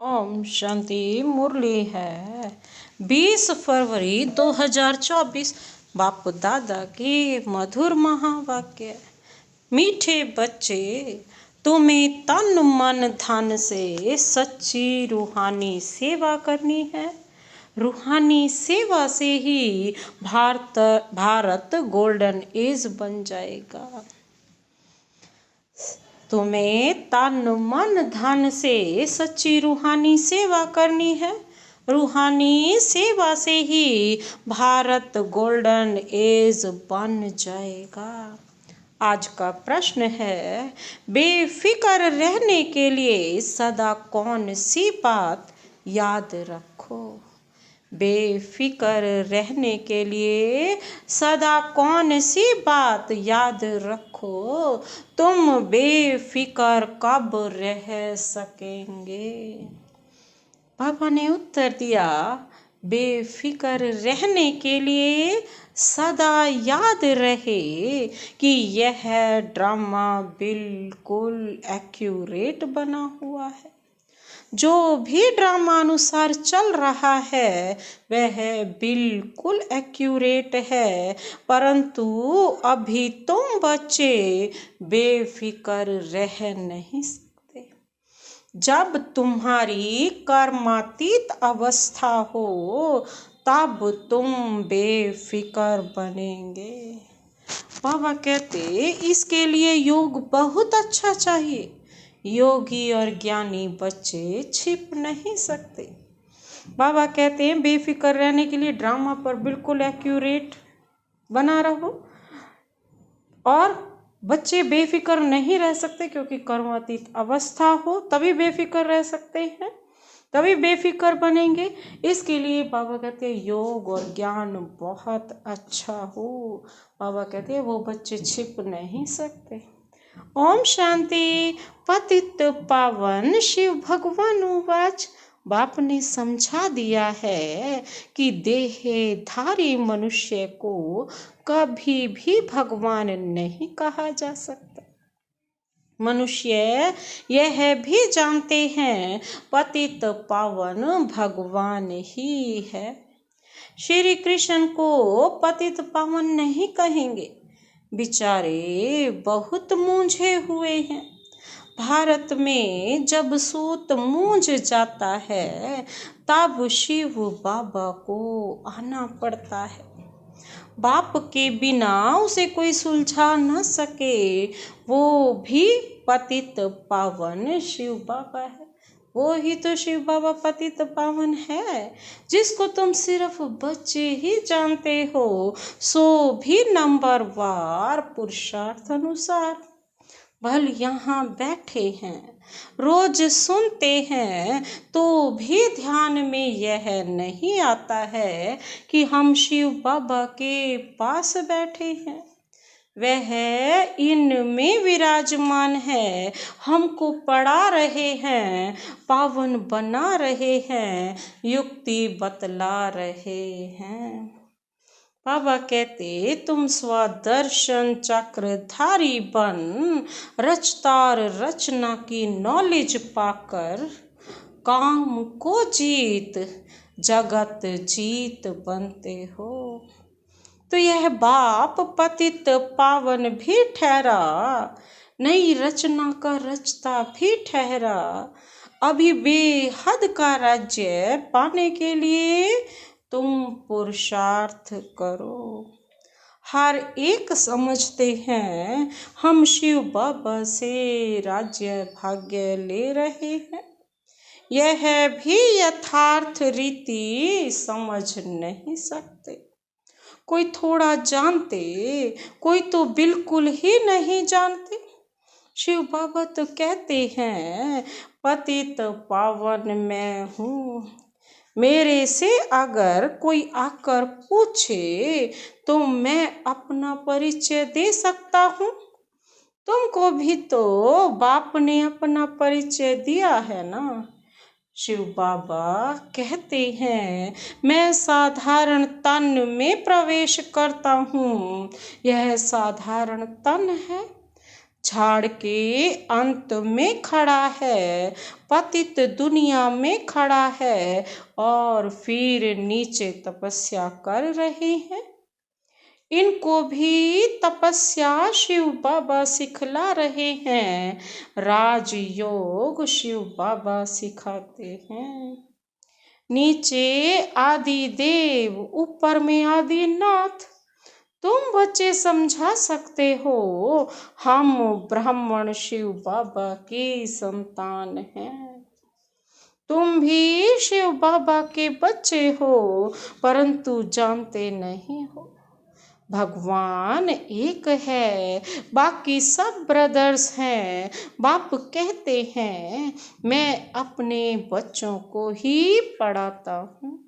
ओम शांति। मुरली है 20 फरवरी 2024। बापू दादा की मधुर महावाक्य। मीठे बच्चे, तुम्हें तन मन धन से सच्ची रूहानी सेवा करनी है। रूहानी सेवा से ही भारत गोल्डन एज बन जाएगा। तुम्हें तन मन धन से सच्ची रूहानी सेवा करनी है। रूहानी सेवा से ही भारत गोल्डन एज बन जाएगा। आज का प्रश्न है, बेफिक्र रहने के लिए सदा कौन सी बात याद रखो। बेफिक्र रहने के लिए सदा कौन सी बात याद रखो। तुम बेफिक्र कब रह सकेंगे। बाबा ने उत्तर दिया, बेफिक्र रहने के लिए सदा याद रहे कि यह ड्रामा बिल्कुल एक्यूरेट बना हुआ है। जो भी ड्रामा अनुसार चल रहा है वह बिल्कुल एक्यूरेट है, परंतु अभी तुम बच्चे बेफिक्र रह नहीं सकते। जब तुम्हारी कर्मातीत अवस्था हो तब तुम बेफिक्र बनेंगे। बाबा कहते इसके लिए योग बहुत अच्छा चाहिए। योगी और ज्ञानी बच्चे छिप नहीं सकते। बाबा कहते हैं बेफिक्र रहने के लिए ड्रामा पर बिल्कुल एक्यूरेट बना रहो। और बच्चे बेफिक्र नहीं रह सकते क्योंकि कर्मातीत अवस्था हो, तभी बेफिक्र रह सकते हैं, तभी बेफिक्र बनेंगे। इसके लिए बाबा कहते हैं योग और ज्ञान बहुत अच्छा हो। बाबा कहते हैं वो बच्चे छिप नहीं सकते। ओम शांति। पतित पावन शिव भगवान उवाच। बाप ने समझा दिया है कि देहधारी मनुष्य को कभी भी भगवान नहीं कहा जा सकता। मनुष्य यह भी जानते हैं पतित पावन भगवान ही है। श्री कृष्ण को पतित पावन नहीं कहेंगे, बेचारे बहुत मूंझे हुए हैं। भारत में जब सूत मूंझ जाता है तब शिव बाबा को आना पड़ता है। बाप के बिना उसे कोई सुलझा न सके, वो भी पतित पावन शिव बाबा है। वो ही तो शिव बाबा पतित पावन है, जिसको तुम सिर्फ बच्चे ही जानते हो, सो भी नंबर वार पुरुषार्थ अनुसार। भल यहाँ बैठे हैं, रोज सुनते हैं, तो भी ध्यान में यह नहीं आता है कि हम शिव बाबा के पास बैठे हैं। वह इनमें विराजमान है, हमको पढ़ा रहे हैं, पावन बना रहे हैं, युक्ति बतला रहे हैं। बाबा कहते तुम स्वदर्शन चक्रधारी बन रचतार रचना की नॉलेज पाकर काम को जीत जगत जीत बनते हो। तो यह बाप पतित पावन भी ठहरा, नई रचना का रचता भी ठहरा। अभी बेहद का राज्य पाने के लिए तुम पुरुषार्थ करो। हर एक समझते हैं हम शिव बाबा से राज्य भाग्य ले रहे हैं। यह भी यथार्थ रीति समझ नहीं सकते। कोई थोड़ा जानते, कोई तो बिल्कुल ही नहीं जानते। शिव बाबा तो कहते हैं पतित पावन मैं हूँ। मेरे से अगर कोई आकर पूछे तो मैं अपना परिचय दे सकता हूँ। तुमको भी तो बाप ने अपना परिचय दिया है ना। शिव बाबा कहते हैं मैं साधारण तन में प्रवेश करता हूँ। यह साधारण तन है, झाड़ के अंत में खड़ा है, पतित दुनिया में खड़ा है और फिर नीचे तपस्या कर रहे हैं। इनको भी तपस्या शिव बाबा सिखला रहे हैं, राजयोग शिव बाबा सिखाते हैं। नीचे आदि देव, ऊपर में आदि नाथ। तुम बच्चे समझा सकते हो, हम ब्राह्मण शिव बाबा की संतान हैं। तुम भी शिव बाबा के बच्चे हो, परंतु जानते नहीं हो। भगवान एक है, बाकी सब ब्रदर्स हैं। बाप कहते हैं मैं अपने बच्चों को ही पढ़ाता हूँ।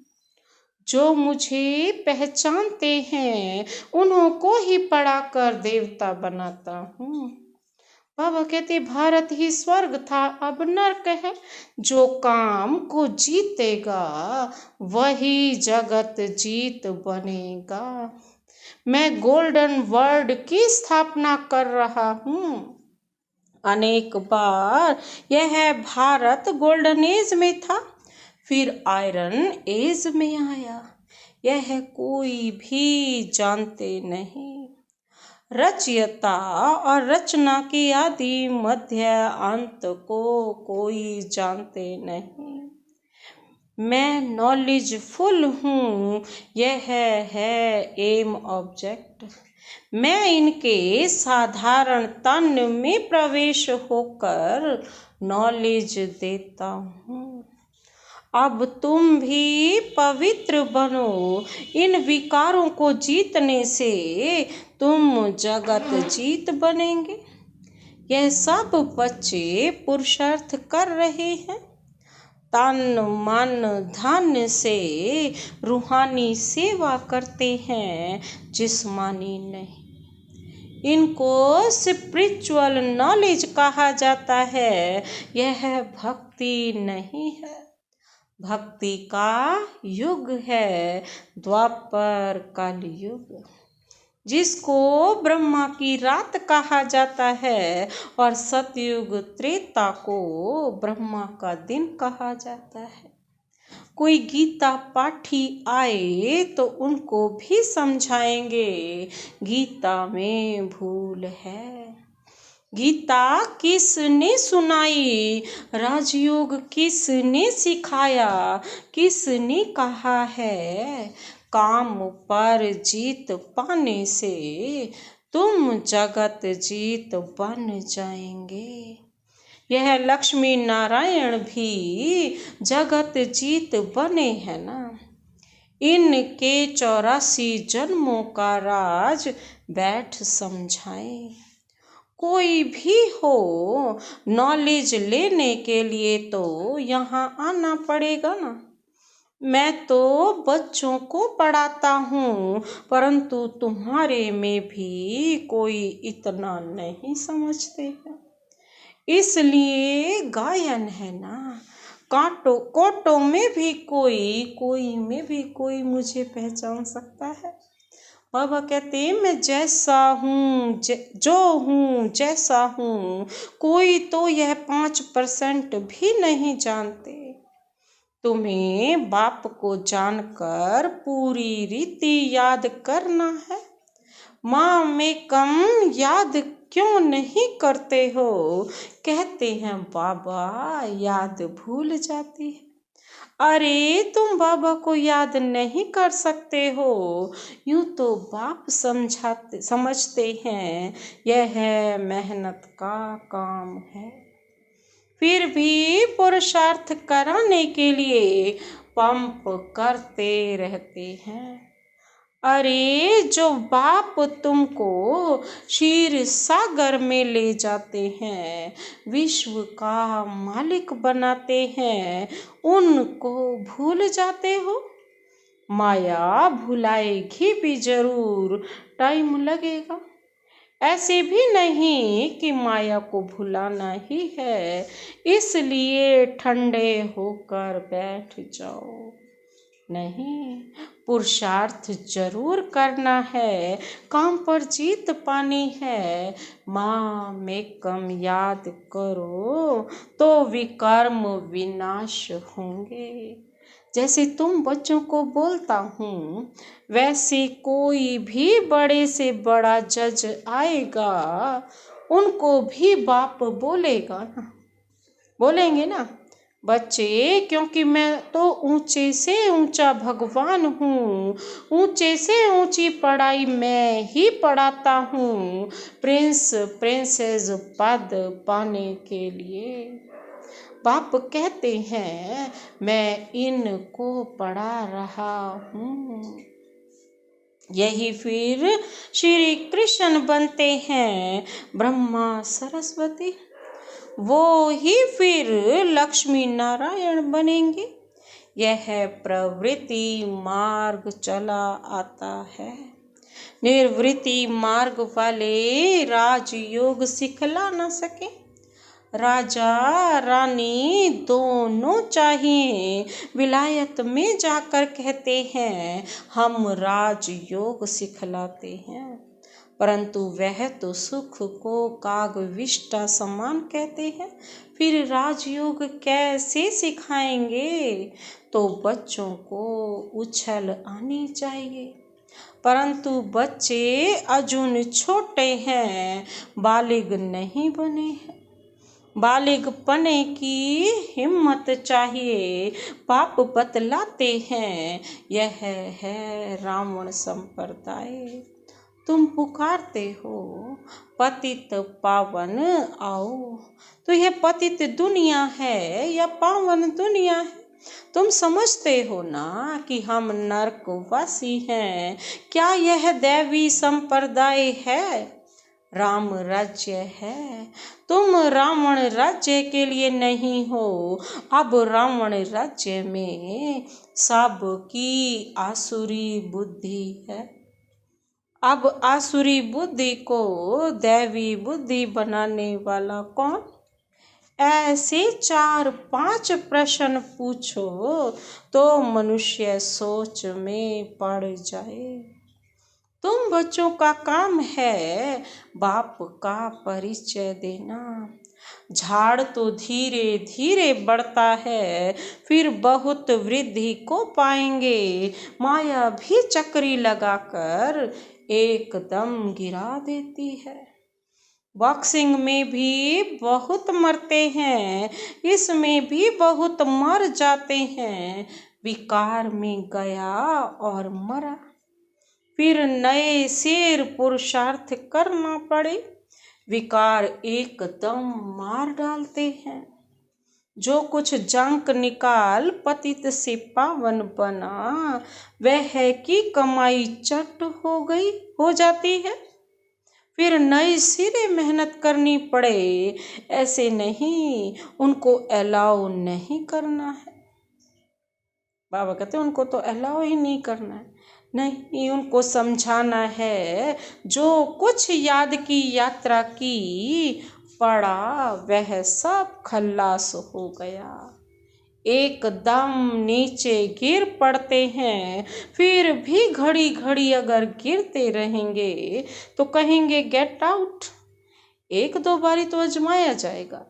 जो मुझे पहचानते हैं उन्हों को ही पढ़ाकर देवता बनाता हूँ। बाबा कहते भारत ही स्वर्ग था, अब नर्क है। जो काम को जीतेगा वही जगत जीत बनेगा। मैं गोल्डन वर्ड की स्थापना कर रहा हूँ। अनेक बार यह भारत गोल्डन एज में था, फिर आयरन एज में आया। यह कोई भी जानते नहीं। रचयिता और रचना की आदि मध्य अंत को कोई जानते नहीं। मैं नॉलेजफुल हूँ, यह है एम ऑब्जेक्ट। मैं इनके साधारण तन में प्रवेश होकर नॉलेज देता हूँ। अब तुम भी पवित्र बनो। इन विकारों को जीतने से तुम जगत जीत बनेंगे। यह सब बच्चे पुरुषार्थ कर रहे हैं, तन मन धन से रूहानी सेवा करते हैं, जिस्मानी नहीं। इनको स्पिरिचुअल नॉलेज कहा जाता है। यह भक्ति नहीं है। भक्ति का युग है द्वापर कलयुग, जिसको ब्रह्मा की रात कहा जाता है और सतयुग त्रेता को ब्रह्मा का दिन कहा जाता है। कोई गीता पाठी आए तो उनको भी समझाएंगे गीता में भूल है। गीता किसने सुनाई, राजयोग किसने सिखाया, किसने कहा है काम पर जीत पाने से तुम जगत जीत बन जाएंगे। यह लक्ष्मी नारायण भी जगत जीत बने हैं ना। इनके 84 जन्मों का राज बैठ समझाएं। कोई भी हो, नॉलेज लेने के लिए तो यहाँ आना पड़ेगा ना। मैं तो बच्चों को पढ़ाता हूँ, परंतु तुम्हारे में भी कोई इतना नहीं समझते हैं। इसलिए गायन है ना। कांटों कोटों में भी कोई में भी कोई मुझे पहचान सकता है। बाबा कहते हैं मैं जैसा हूँ, जो हूँ जैसा हूँ, कोई तो यह 5% भी नहीं जानते। तुम्हें बाप को जानकर पूरी रीति याद करना है। माँ में कम याद क्यों नहीं करते हो? कहते हैं बाबा याद भूल जाती है। अरे तुम बाबा को याद नहीं कर सकते हो, यूं तो बाप समझते हैं यह मेहनत का काम है। फिर भी पुरुषार्थ कराने के लिए पंप करते रहते हैं। अरे जो बाप तुमको क्षीर सागर में ले जाते हैं, विश्व का मालिक बनाते हैं, उनको भूल जाते हो। माया भुलाएगी भी जरूर, टाइम लगेगा। ऐसे भी नहीं कि माया को भुलाना ही है, इसलिए ठंडे होकर बैठ जाओ। नहीं, पुरुषार्थ जरूर करना है, काम पर जीत पानी है। माँ में कम याद करो तो विकर्म विनाश होंगे। जैसे तुम बच्चों को बोलता हूँ, वैसे कोई भी बड़े से बड़ा जज आएगा, उनको भी बाप बोलेगा ना, बोलेंगे ना बच्चे, क्योंकि मैं तो ऊंचे से ऊंचा भगवान हूँ, ऊंचे से ऊंची पढ़ाई मैं ही पढ़ाता हूँ, प्रिंस प्रिंसेस पद पाने के लिए। बाप कहते हैं मैं इनको पढ़ा रहा हूँ। यही फिर श्री कृष्ण बनते हैं ब्रह्मा सरस्वती, वो ही फिर लक्ष्मी नारायण बनेंगे। यह प्रवृत्ति मार्ग चला आता है, निर्वृत्ति मार्ग वाले राजयोग सिखला न सके। राजा रानी दोनों चाहिए, विलायत में जाकर कहते हैं हम राजयोग सिखलाते हैं, परंतु वह तो सुख को कागविष्टा समान कहते हैं, फिर राजयोग कैसे सिखाएंगे। तो बच्चों को उछल आनी चाहिए, परंतु बच्चे अजून छोटे हैं, बालिग नहीं बने हैं। बालिग पने की हिम्मत चाहिए, पाप बतलाते हैं यह है रावण संप्रदाय। तुम पुकारते हो पतित पावन आओ, तो यह पतित दुनिया है या पावन दुनिया है? तुम समझते हो ना कि हम नरकवासी हैं, क्या यह दैवी संप्रदाय है? राम राज्य है, तुम रावण राज्य के लिए नहीं हो। अब रावण राज्य में सबकी आसुरी बुद्धि है, अब आसुरी बुद्धि को दैवी बुद्धि बनाने वाला कौन? ऐसे 4-5 प्रश्न पूछो तो मनुष्य सोच में पड़ जाए। तुम बच्चों का काम है बाप का परिचय देना। झाड़ तो धीरे धीरे बढ़ता है, फिर बहुत वृद्धि को पाएंगे। माया भी चक्री लगाकर एकदम गिरा देती है। बॉक्सिंग में भी बहुत मरते हैं, इसमें भी बहुत मर जाते हैं। विकार में गया और मरा, फिर नए सिर पुरुषार्थ करना पड़े। विकार एकदम मार डालते हैं। जो कुछ जंक निकाल पतित से पावन बना, वह है कि कमाई चट हो जाती है, फिर नए सिरे मेहनत करनी पड़े। ऐसे नहीं, उनको अलाउ नहीं करना है। बाबा कहते हैं उनको तो अलाउ ही नहीं करना है। नहीं, उनको समझाना है जो कुछ याद की यात्रा की पड़ा, वह सब खल्लास हो गया। एकदम नीचे गिर पड़ते हैं, फिर भी घड़ी घड़ी अगर गिरते रहेंगे तो कहेंगे गेट आउट। 1-2 बारी तो आजमाया जाएगा,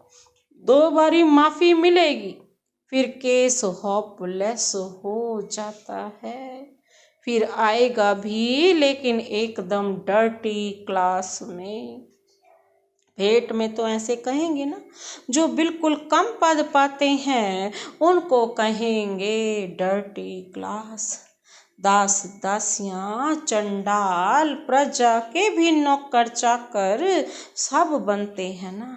2 बारी माफी मिलेगी, फिर केस होपलेस हो जाता है। फिर आएगा भी, लेकिन एकदम डर्टी क्लास में। भेंट में तो ऐसे कहेंगे ना, जो बिल्कुल कम पद पाते हैं उनको कहेंगे डर्टी क्लास। दास दासियां चंडाल प्रजा के भी नौकर चाकर सब बनते हैं ना।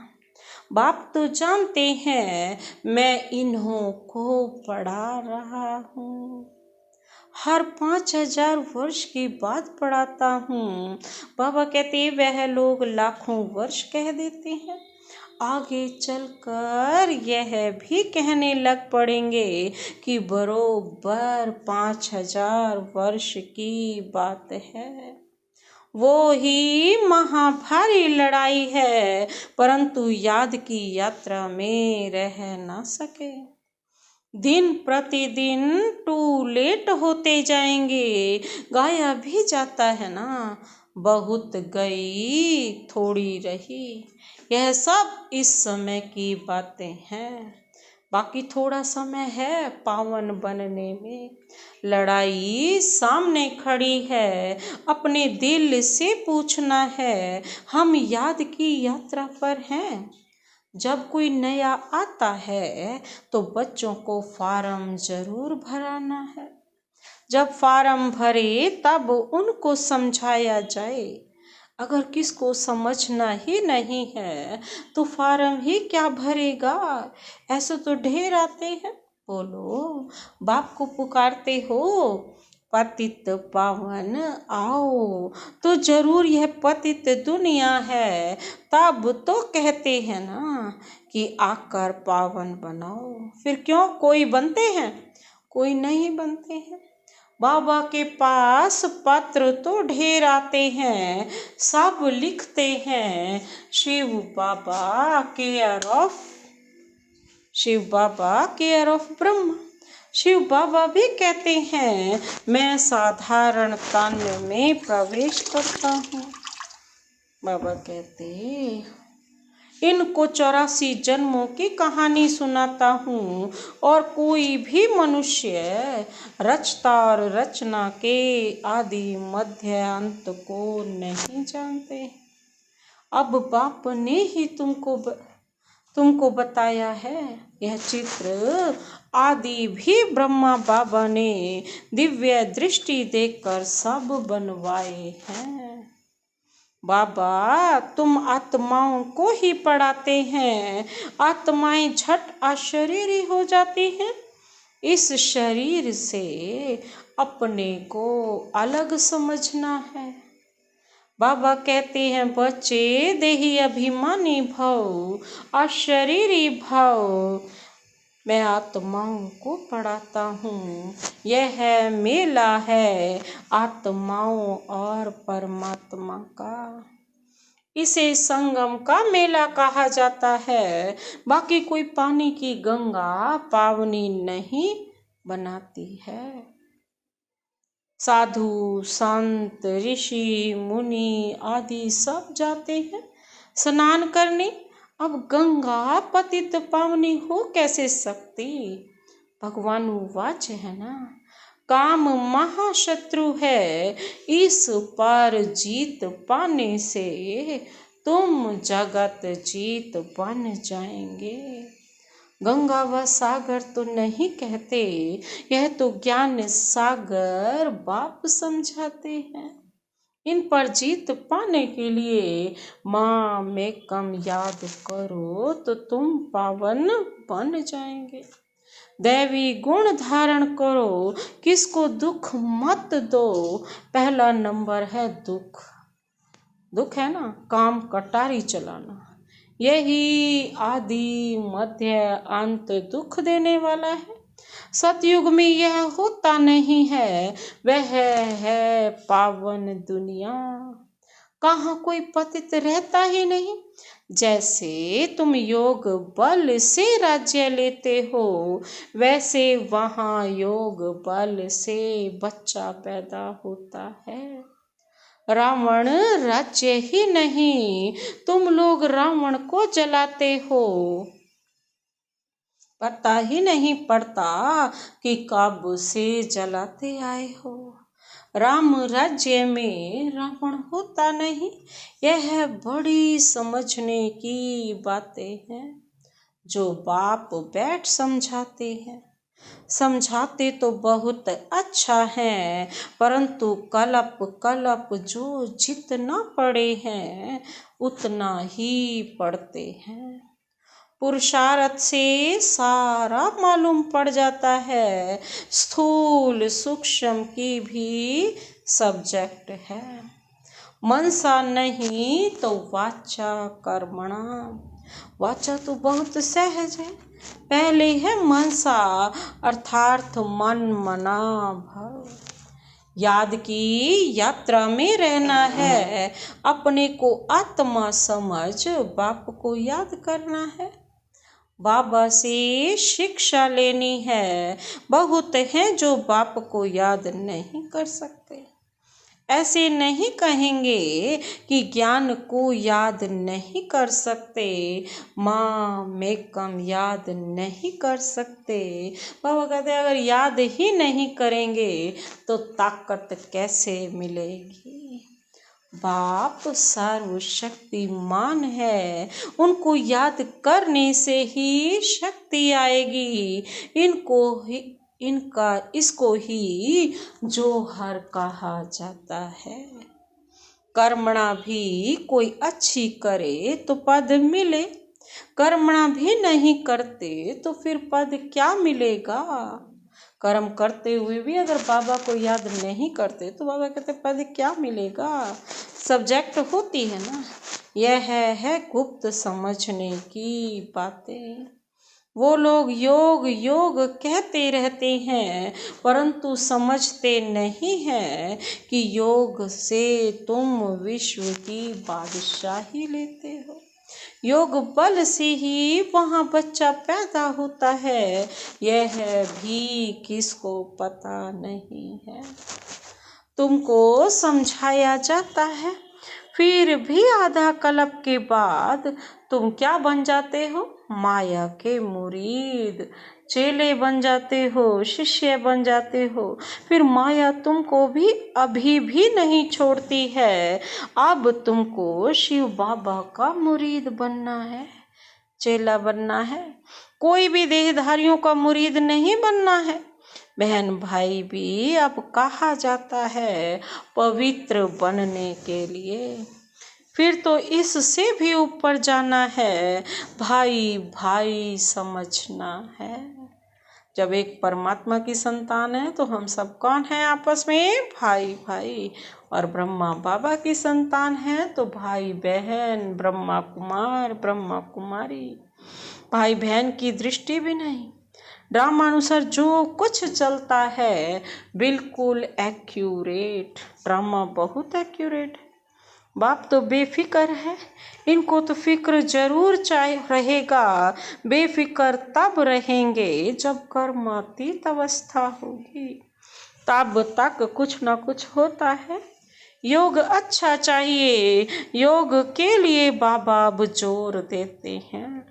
बाप तो जानते हैं मैं इन्हों को पढ़ा रहा हूँ, हर 5000 वर्ष की बात पढ़ाता हूँ। बाबा कहते वह लोग लाखों वर्ष कह देते हैं, आगे चलकर यह भी कहने लग पड़ेंगे कि बरोबर 5000 वर्ष की बात है। वो ही महाभारी लड़ाई है, परंतु याद की यात्रा में रह ना सके। दिन प्रतिदिन टू लेट होते जाएंगे। गाया भी जाता है ना, बहुत गई थोड़ी रही। यह सब इस समय की बातें हैं, बाकी थोड़ा समय है पावन बनने में। लड़ाई सामने खड़ी है, अपने दिल से पूछना है, हम याद की यात्रा पर हैं। जब कोई नया आता है तो बच्चों को फार्म जरूर भराना है। जब फार्म भरे तब उनको समझाया जाए। अगर किसको समझना ही नहीं है तो फार्म ही क्या भरेगा। ऐसे तो ढेर आते हैं। बोलो, बाप को पुकारते हो, पतित पावन आओ, तो जरूर यह पतित दुनिया है। तब तो कहते हैं ना कि आकर पावन बनाओ। फिर क्यों कोई बनते हैं, कोई नहीं बनते हैं। बाबा के पास पत्र तो ढेर आते हैं, सब लिखते हैं शिव बाबा केयर ऑफ ब्रह्मा। शिव बाबा भी कहते हैं मैं साधारण तन में प्रवेश करता हूँ। बाबा कहते इनको 84 जन्मों की कहानी सुनाता हूँ और कोई भी मनुष्य रचता और रचना के आदि मध्य अंत को नहीं जानते। अब बाप ने ही तुमको बताया है। यह चित्र आदि भी ब्रह्मा बाबा ने दिव्य दृष्टि देकर सब बनवाए हैं। बाबा तुम आत्माओं को ही पढ़ाते हैं, आत्माएं झट अशरीरी हो जाती हैं। इस शरीर से अपने को अलग समझना है। बाबा कहते हैं बच्चे देही अभिमानी भव, अशरीरी भव। मैं आत्माओं को पढ़ाता हूँ। यह मेला है आत्माओं और परमात्मा का। इसे संगम का मेला कहा जाता है। बाकी कोई पानी की गंगा पावनी नहीं बनाती है। साधु संत ऋषि मुनि आदि सब जाते हैं स्नान करने। अब गंगा पतित पावनी हो कैसे सकती। भगवान वाच है ना, काम महाशत्रु है, इस पर जीत पाने से तुम जगत जीत बन जाएंगे। गंगा व सागर तो नहीं कहते, यह तो ज्ञान सागर बाप समझाते हैं। इन पर जीत पाने के लिए माँ में कम याद करो तो तुम पावन बन जाएंगे। दैवी गुण धारण करो, किसको दुख मत दो। पहला नंबर है दुख है ना, काम कटारी चलाना। यही आदि मध्य अंत दुख देने वाला है। सतयुग में यह होता नहीं है, वह है पावन दुनिया। कहाँ कोई पतित रहता ही नहीं। जैसे तुम योग बल से राज्य लेते हो, वैसे वहाँ योग बल से बच्चा पैदा होता है। रावण राज्य ही नहीं, तुम लोग रावण को जलाते हो। पता ही नहीं पड़ता कि कब से जलाते आए हो। राम राज्य में रावण होता नहीं। यह बड़ी समझने की बातें हैं जो बाप बैठ समझाते हैं। समझाते तो बहुत अच्छा है, परंतु कलप जो जितना पढ़े हैं उतना ही पढ़ते हैं। पुरुषार्थ से सारा मालूम पड़ जाता है। स्थूल सूक्ष्म की भी सब्जेक्ट है। मनसा नहीं तो वाचा कर्मणा। वाचा तो बहुत सहज है, पहले है मनसा अर्थात मन मना भव। याद की यात्रा में रहना है, अपने को आत्मा समझ बाप को याद करना है। बाबा से शिक्षा लेनी है। बहुत हैं जो बाप को याद नहीं कर सकते। ऐसे नहीं कहेंगे कि ज्ञान को याद नहीं कर सकते, माँ मैं कम याद नहीं कर सकते। बाबा कहते हैं अगर याद ही नहीं करेंगे तो ताकत कैसे मिलेगी। बाप सर्वशक्तिमान है, उनको याद करने से ही शक्ति आएगी। इसको ही जोहर कहा जाता है। कर्मणा भी कोई अच्छी करे तो पद मिले, कर्मणा भी नहीं करते तो फिर पद क्या मिलेगा। कर्म करते हुए भी अगर बाबा को याद नहीं करते तो बाबा कहते पद क्या मिलेगा। सब्जेक्ट होती है ना, यह है गुप्त समझने की बातें। वो लोग योग योग कहते रहते हैं परंतु समझते नहीं हैं कि योग से तुम विश्व की बादशाही लेते हो। योग बल से ही वहाँ बच्चा पैदा होता है, यह भी किसको पता नहीं है। तुमको समझाया जाता है, फिर भी आधा कल्प के बाद तुम क्या बन जाते हो, माया के मुरीद। चेले बन जाते हो, शिष्य बन जाते हो, फिर माया तुमको भी अभी भी नहीं छोड़ती है। अब तुमको शिव बाबा का मुरीद बनना है, चेला बनना है। कोई भी देहधारियों का मुरीद नहीं बनना है। बहन भाई भी अब कहा जाता है पवित्र बनने के लिए। फिर तो इससे भी ऊपर जाना है, भाई भाई समझना है। जब एक परमात्मा की संतान है तो हम सब कौन हैं आपस में, भाई भाई। और ब्रह्मा बाबा की संतान है तो भाई बहन, ब्रह्मा कुमार ब्रह्मा कुमारी। भाई बहन की दृष्टि भी नहीं। ड्रामानुसार जो कुछ चलता है बिल्कुल एक्यूरेट। ड्रामा बहुत एक्यूरेट है। बाप तो बेफिक्र है, इनको तो फिक्र जरूर रहेगा। बेफिक्र तब रहेंगे जब कर्मातीत अवस्था होगी, तब तक कुछ ना कुछ होता है। योग अच्छा चाहिए, योग के लिए बाबा अब जोर देते हैं।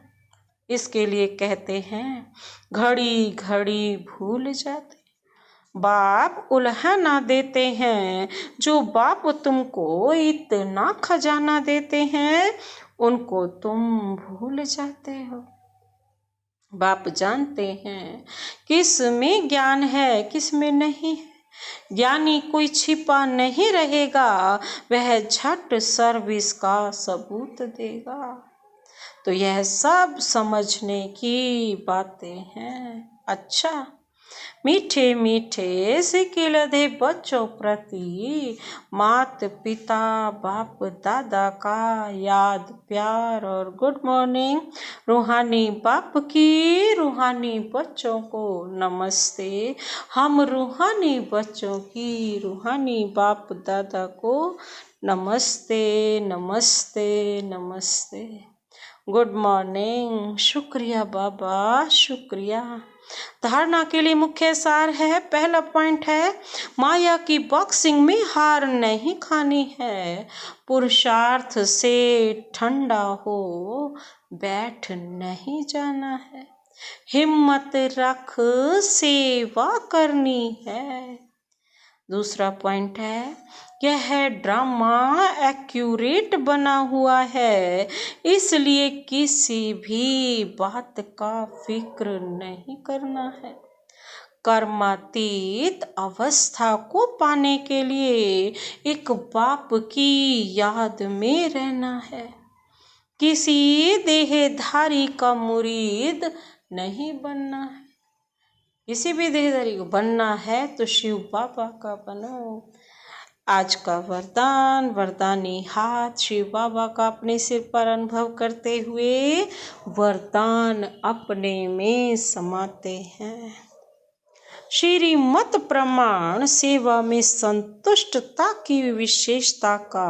इसके लिए कहते हैं घड़ी घड़ी भूल जाते। बाप उल्हाना देते हैं, जो बाप तुमको इतना खजाना देते हैं उनको तुम भूल जाते हो। बाप जानते हैं किस में ज्ञान है किस में नहीं है। ज्ञानी कोई छिपा नहीं रहेगा, वह झट सर्विस का सबूत देगा। तो यह सब समझने की बातें हैं। अच्छा, मीठे मीठे सिकिल दे बच्चों प्रति मात पिता बाप दादा का याद प्यार और गुड मॉर्निंग। रूहानी बाप की रूहानी बच्चों को नमस्ते। हम रूहानी बच्चों की रूहानी बाप दादा को नमस्ते नमस्ते नमस्ते। Good morning. शुक्रिया बाबा, शुक्रिया। धारणा के लिए मुख्य सार है, पहला पॉइंट है माया की बॉक्सिंग में हार नहीं खानी है। पुरुषार्थ से ठंडा हो बैठ नहीं जाना है। हिम्मत रख सेवा करनी है। दूसरा पॉइंट है यह ड्रामा एक्यूरेट बना हुआ है, इसलिए किसी भी बात का फिक्र नहीं करना है। कर्मातीत अवस्था को पाने के लिए एक बाप की याद में रहना है। किसी देहधारी का मुरीद नहीं बनना है। किसी भी देहधारी को बनना है तो शिव बाबा का बनो। आज का वरदान, वरदानी हाथ शिव बाबा का अपने सिर पर अनुभव करते हुए वरदान अपने में समाते हैं। श्रीमत प्रमाण सेवा में संतुष्टता की विशेषता का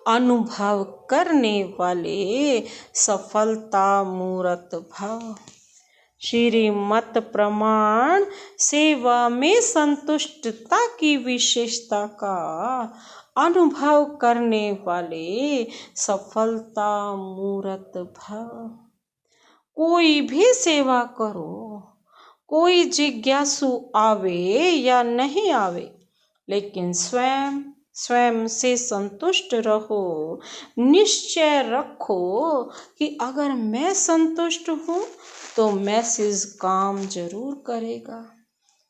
अनुभव करने वाले सफलता मूर्त भव। श्रीमत प्रमाण सेवा में संतुष्टता की विशेषता का अनुभव करने वाले सफलता मूर्त भव। कोई भी सेवा करो, कोई जिज्ञासु आवे या नहीं आवे, लेकिन स्वयं से संतुष्ट रहो। निश्चय रखो कि अगर मैं संतुष्ट हूँ तो मैसेज काम जरूर करेगा।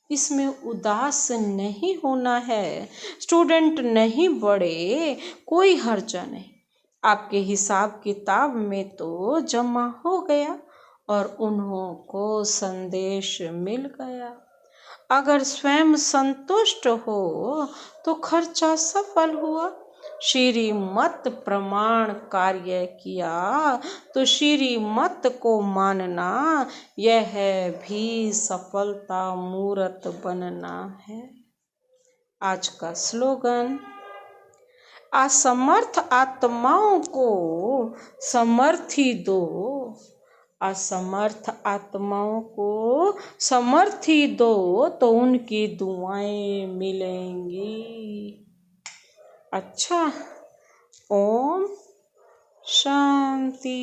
इसमें उदास नहीं होना है। स्टूडेंट नहीं बढ़े, कोई हर्जा नहीं। आपके हिसाब किताब में तो जमा हो गया और उन्हों को संदेश मिल गया। अगर स्वयं संतुष्ट हो तो खर्चा सफल हुआ। श्रीमत प्रमाण कार्य किया तो श्रीमत को मानना, यह भी सफलता मूर्त बनना है। आज का स्लोगन, असमर्थ आत्माओं को समर्थी दो, असमर्थ आत्माओं को समर्थी दो तो उनकी दुआएं मिलेंगी। अच्छा, ओम शांति।